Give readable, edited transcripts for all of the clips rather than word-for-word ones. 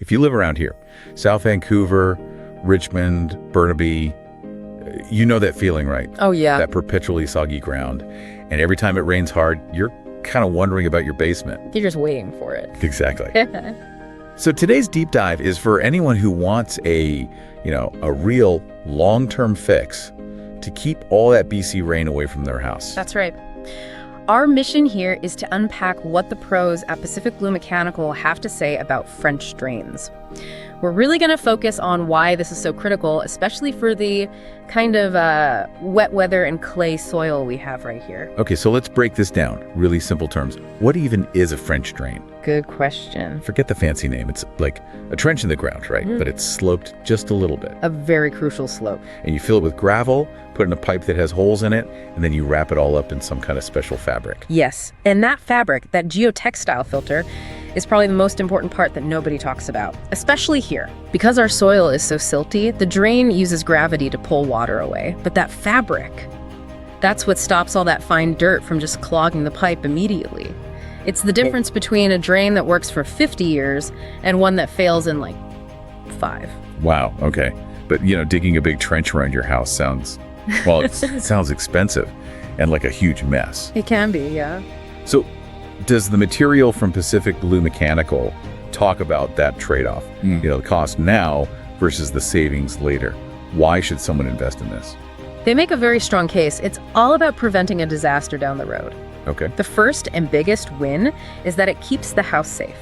if you live around here, South Vancouver, Richmond, Burnaby, you know that feeling, right? Oh, yeah. That perpetually soggy ground. And every time it rains hard, you're kind of wondering about your basement. You're just waiting for it. Exactly. So today's deep dive is for anyone who wants a real long-term fix to keep all that BC rain away from their house. That's right. Our mission here is to unpack what the pros at Pacific Blue Mechanical have to say about French drains. We're really going to focus on why this is so critical, especially for the kind of wet weather and clay soil we have right here. Okay, so let's break this down. Really simple terms. What even is a French drain? Good question. Forget the fancy name. It's like a trench in the ground, right? But it's sloped just a little bit. A very crucial slope. And you fill it with gravel, put in a pipe that has holes in it, and then you wrap it all up in some kind of special fabric. Yes, and that fabric, that geotextile filter, is probably the most important part that nobody talks about, especially here. Because our soil is so silty, the drain uses gravity to pull water away. But that fabric, that's what stops all that fine dirt from just clogging the pipe immediately. It's the difference between a drain that works for 50 years and one that fails in like 5. Wow, okay. But, digging a big trench around your house sounds, well, it sounds expensive and like a huge mess. It can be, yeah. So, does the material from Pacific Blue Mechanical talk about that trade-off? The cost now versus the savings later. Why should someone invest in this? They make a very strong case. It's all about preventing a disaster down the road. Okay. The first and biggest win is that it keeps the house safe.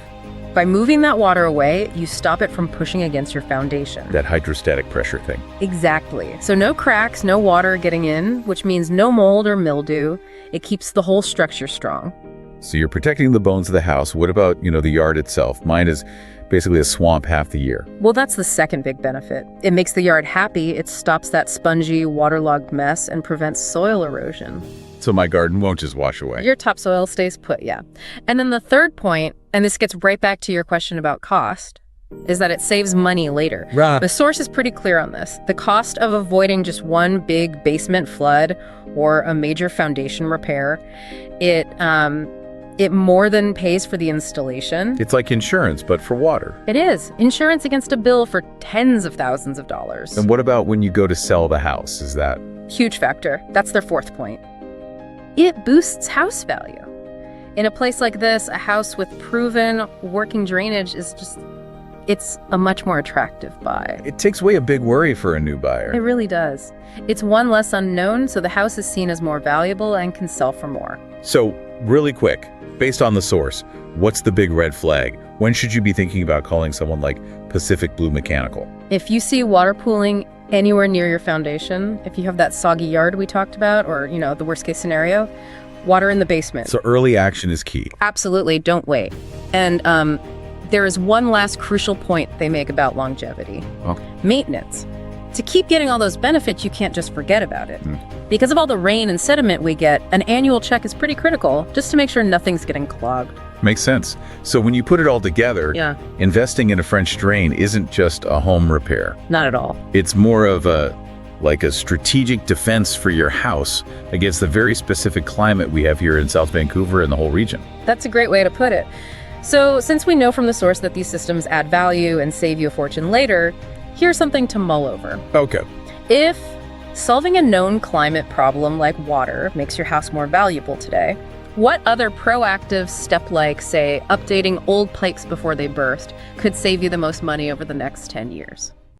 By moving that water away, you stop it from pushing against your foundation. That hydrostatic pressure thing. Exactly. So no cracks, no water getting in, which means no mold or mildew. It keeps the whole structure strong. So you're protecting the bones of the house. What about, the yard itself? Mine is basically a swamp half the year. Well, that's the second big benefit. It makes the yard happy. It stops that spongy, waterlogged mess and prevents soil erosion. So my garden won't just wash away. Your topsoil stays put, yeah. And then the third point, and this gets right back to your question about cost, is that it saves money later. Right. The source is pretty clear on this. The cost of avoiding just one big basement flood or a major foundation repair, it more than pays for the installation. It's like insurance, but for water. It is. Insurance against a bill for tens of thousands of dollars. And what about when you go to sell the house? Is that? Huge factor. That's their fourth point. It boosts house value. In a place like this, a house with proven working drainage it's a much more attractive buy. It takes away a big worry for a new buyer. It really does. It's one less unknown, so the house is seen as more valuable and can sell for more. So, really quick, based on the source, what's the big red flag? When should you be thinking about calling someone like Pacific Blue Mechanical? If you see water pooling anywhere near your foundation, if you have that soggy yard we talked about, or, the worst case scenario, water in the basement. So early action is key. Absolutely, don't wait. And there is one last crucial point they make about longevity. Okay. Maintenance. To keep getting all those benefits, you can't just forget about it. Because of all the rain and sediment we get, an annual check is pretty critical, just to make sure nothing's getting clogged. Makes sense. So when you put it all together, investing in a French drain isn't just a home repair. Not at all. It's more of a strategic defense for your house against the very specific climate we have here in South Vancouver and the whole region. That's a great way to put it. So since we know from the source that these systems add value and save you a fortune later, here's something to mull over. Okay. If solving a known climate problem like water makes your house more valuable today, what other proactive step like, say, updating old pipes before they burst, could save you the most money over the next 10 years?